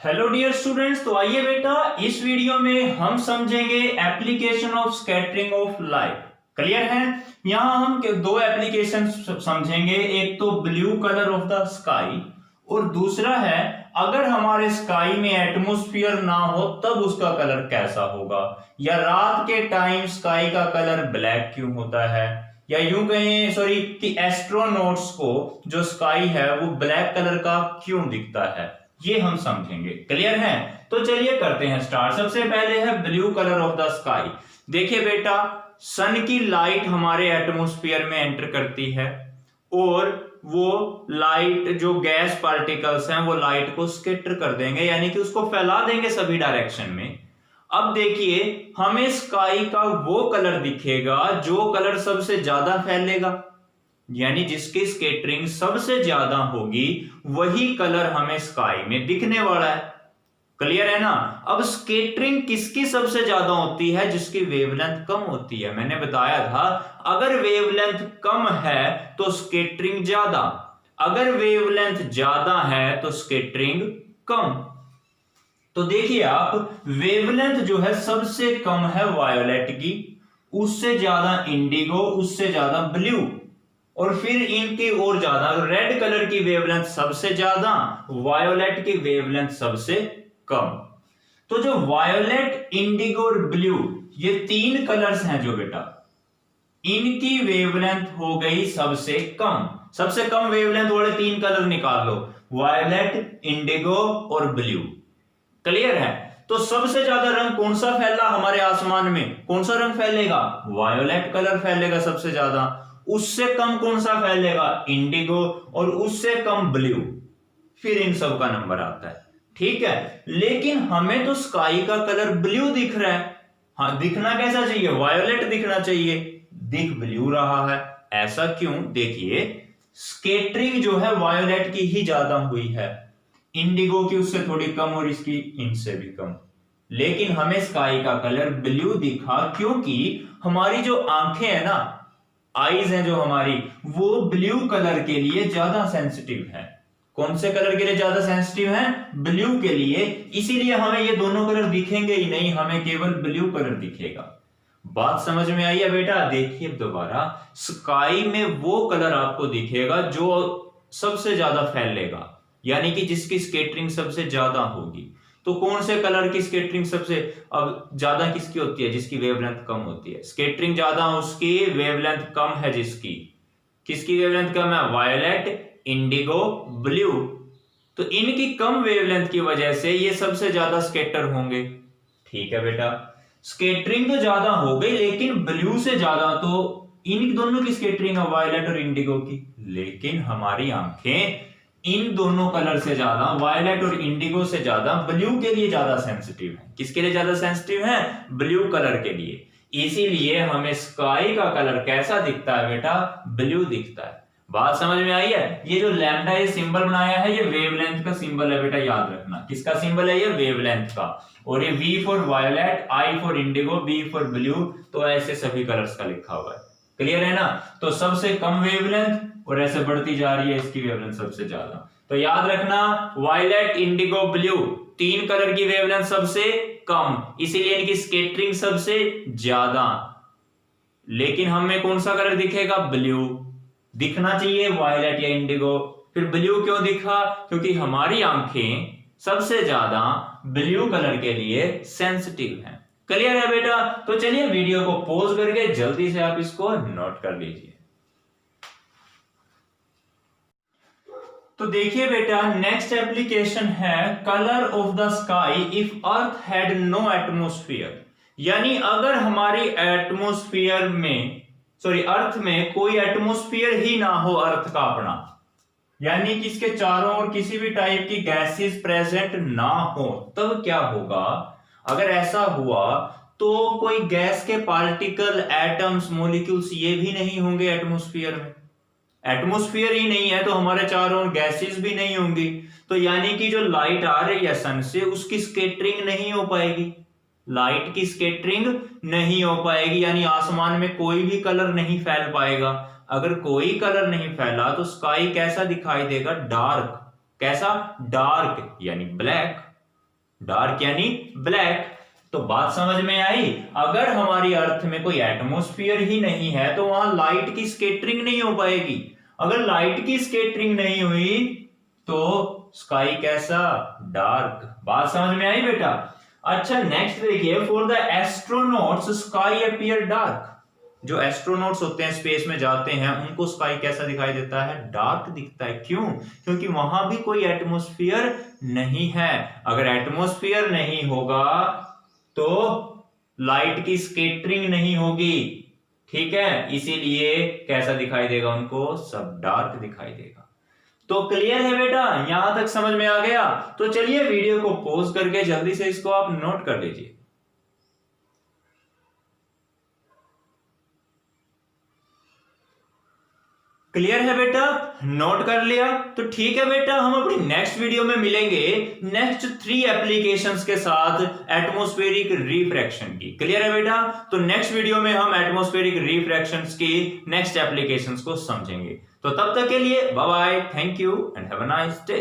Hello dear students, तो आइए बेटा इस वीडियो में हम समझेंगे application of scattering of light. Clear है। यहाँ हम दो एप्लीकेशन समझेंगे, एक तो blue colour of the sky और दूसरा है अगर हमारे स्काई में एटमॉस्फेयर ना हो तब उसका कलर कैसा होगा, या रात के टाइम स्काई का कलर ब्लैक क्यों होता है, या यूं कहें सॉरी कि एस्ट्रोनॉट्स को जो स्काई है वो ब्लैक कलर का क्यों दिखता है, ये हम समझेंगे। क्लियर है। तो चलिए करते हैं स्टार्ट। सबसे पहले है blue colour of the sky. देखिए बेटा, सन की लाइट हमारे एटमॉस्फेयर में एंटर करती है और वो लाइट जो गैस पार्टिकल्स हैं वो लाइट को स्कैटर कर देंगे, यानी कि उसको फैला देंगे सभी डायरेक्शन में। अब देखिए हमें स्काई का वो कलर दिखेगा जो कलर सबसे ज्यादा फैलेगा, यानी जिसकी स्कैटरिंग सबसे ज्यादा होगी वही कलर हमें स्काई में दिखने वाला है। क्लियर है ना। अब स्कैटरिंग किसकी सबसे ज्यादा होती है? जिसकी वेवलेंथ कम होती है। मैंने बताया था अगर वेवलेंथ कम है तो स्कैटरिंग ज्यादा, अगर वेवलेंथ ज्यादा है तो स्कैटरिंग कम। तो देखिए आप, वेवलेंथ जो है सबसे कम है वायोलेट की, उससे ज्यादा इंडिगो, उससे ज्यादा ब्लू, और फिर इनकी और ज्यादा रेड कलर की वेवलेंथ सबसे ज्यादा, वायोलेट की वेवलेंथ सबसे कम। तो जो वायोलेट, इंडिगो और ब्लू ये तीन कलर्स हैं जो बेटा, इनकी वेवलेंथ हो गई सबसे कम। सबसे कम वेवलेंथ वाले तीन कलर निकाल लो, वायोलेट, इंडिगो और ब्लू। क्लियर है। तो सबसे ज्यादा रंग कौन सा फैला हमारे आसमान में? कौन सा रंग फैलेगा? वायोलेट कलर फैलेगा सबसे ज्यादा। उससे कम कौन सा फैलेगा? इंडिगो, और उससे कम ब्लू। फिर इन सब का नंबर आता है। ठीक है। लेकिन हमें तो स्काई का कलर ब्लू दिख रहा है। हाँ, दिखना कैसा चाहिए? वायोलेट दिखना चाहिए, दिख ब्लू रहा है। ऐसा क्यों? देखिए स्कैटरिंग जो है वायोलेट की ही ज्यादा हुई है, इंडिगो की उससे थोड़ी कम और इसकी इनसे भी कम। लेकिन हमें स्काई का कलर ब्लू दिखा क्योंकि हमारी जो आंखें हैं ना, आईज हैं जो हमारी, वो ब्लू कलर के लिए ज्यादा सेंसिटिव है। कौन से कलर के लिए ज्यादा सेंसिटिव है? ब्लू के लिए। इसीलिए हमें ये दोनों कलर दिखेंगे ही नहीं, हमें केवल ब्लू कलर दिखेगा। बात समझ में आई है बेटा? देखिए दोबारा, स्काई में वो कलर आपको दिखेगा जो सबसे ज्यादा फैलेगा, यानी कि जिसकी स्कैटरिंग सबसे ज्यादा होगी। तो कौन से कलर की स्कैटरिंग सबसे अब ज्यादा किसकी होती है? जिसकी वेवलेंथ कम होती है। स्कैटरिंग ज्यादा उसकी, वेवलेंथ कम है जिसकी। किसकी वेवलेंथ कम है? Violet, Indigo, blue. तो इनकी कम वेवलेंथ की वजह से ये सबसे ज्यादा स्कैटर होंगे। ठीक है बेटा, स्कैटरिंग तो ज्यादा हो गई, लेकिन ब्लू से ज्यादा तो इन दोनों की स्कैटरिंग है, वायोलेट और इंडिगो की। लेकिन हमारी आंखें इन दोनों कलर से ज्यादा, वायलेट और इंडिगो से ज्यादा ब्लू के लिए ज्यादा सेंसिटिव है। किसके लिए ज्यादा सेंसिटिव है? ब्लू कलर के लिए। इसीलिए हमें स्काई का कलर कैसा दिखता है बेटा? ब्लू दिखता है। बात समझ में आई है? ये जो लैम्डा ये सिंबल बनाया है, ये वेवलेंथ का सिंबल है बेटा, याद रखना। किसका सिंबल है ये? वेवलेंथ का। और ये V for violet, I for indigo, B for blue, तो ऐसे सभी कलर्स का लिखा हुआ है। क्लियर है ना। तो सबसे कम वेवलेंथ और ऐसे बढ़ती जा रही है इसकी वेवलेंथ सबसे ज्यादा। तो याद रखना, वायलेट, इंडिगो, ब्लू, तीन कलर की वेवलेंथ सबसे कम, इसीलिए इनकी स्कैटरिंग सबसे ज्यादा। लेकिन हमें कौन सा कलर दिखेगा? ब्लू दिखना चाहिए, वायलेट या इंडिगो। फिर ब्लू क्यों दिखा? क्योंकि हमारी आंखें सबसे ज्यादा ब्लू कलर के लिए सेंसिटिव हैं। क्लियर है बेटा? तो चलिए वीडियो को पॉज करके जल्दी से आप इसको नोट कर लीजिए। तो देखिए बेटा, नेक्स्ट एप्लीकेशन है colour of the sky if earth had no atmosphere. यानी अगर हमारी एटमॉस्फेयर में अर्थ में कोई एटमॉस्फेयर ही ना हो, अर्थ का अपना, यानी कि इसके चारों ओर किसी भी टाइप की गैसेस प्रेजेंट ना हो, तब क्या होगा? अगर ऐसा हुआ तो कोई गैस के पार्टिकल, एटम्स, मॉलिक्यूल्स ये भी नहीं होंगे एटमॉस्फेयर में। एटमॉस्फेयर ही नहीं है तो हमारे चारों ओर गैसेस भी नहीं होंगी। तो यानी कि जो लाइट आ रही है सन से, उसकी स्कैटरिंग नहीं हो पाएगी, लाइट की स्कैटरिंग नहीं हो पाएगी, यानी आसमान में कोई भी कलर नहीं फैल पाएगा। अगर कोई कलर नहीं फैला तो स्काई कैसा दिखाई देगा? डार्क। कैसा? डार्क, यानी ब्लैक। डार्क यानी ब्लैक। तो बात समझ में आई। अगर हमारी अर्थ में कोई एटमॉस्फेयर ही नहीं है तो वहां लाइट की स्केटरिंग नहीं हो पाएगी। अगर लाइट की स्केटरिंग नहीं हुई तो स्काई कैसा, डार्क। बात समझ में आई बेटा। अच्छा नेक्स्ट देखिए, for the astronauts sky appear dark. जो एस्ट्रोनॉट्स होते हैं स्पेस में जाते हैं उनको स्काई कैसा दिखाई देता है, डार्क दिखता है। क्यों? क्योंकि वहां भी कोई एटमॉस्फेयर नहीं है। अगर एटमॉस्फेयर नहीं होगा तो लाइट की स्केटरिंग नहीं होगी, ठीक है, इसीलिए कैसा दिखाई देगा उनको, सब डार्क दिखाई देगा। तो क्लियर है बेटा, यहां तक समझ में आ गया। तो चलिए वीडियो को पॉज करके जल्दी से इसको आप नोट कर लीजिए। क्लियर है बेटा, नोट कर लिया? तो ठीक है बेटा, हम अपनी नेक्स्ट वीडियो में मिलेंगे नेक्स्ट 3 एप्लीकेशंस के साथ एटमॉस्फेरिक रिफ्रैक्शन की। क्लियर है बेटा? तो नेक्स्ट वीडियो में हम एटमॉस्फेरिक रिफ्रैक्शंस की नेक्स्ट एप्लीकेशंस को समझेंगे। तो तब तक के लिए bye bye, thank you and have a nice day.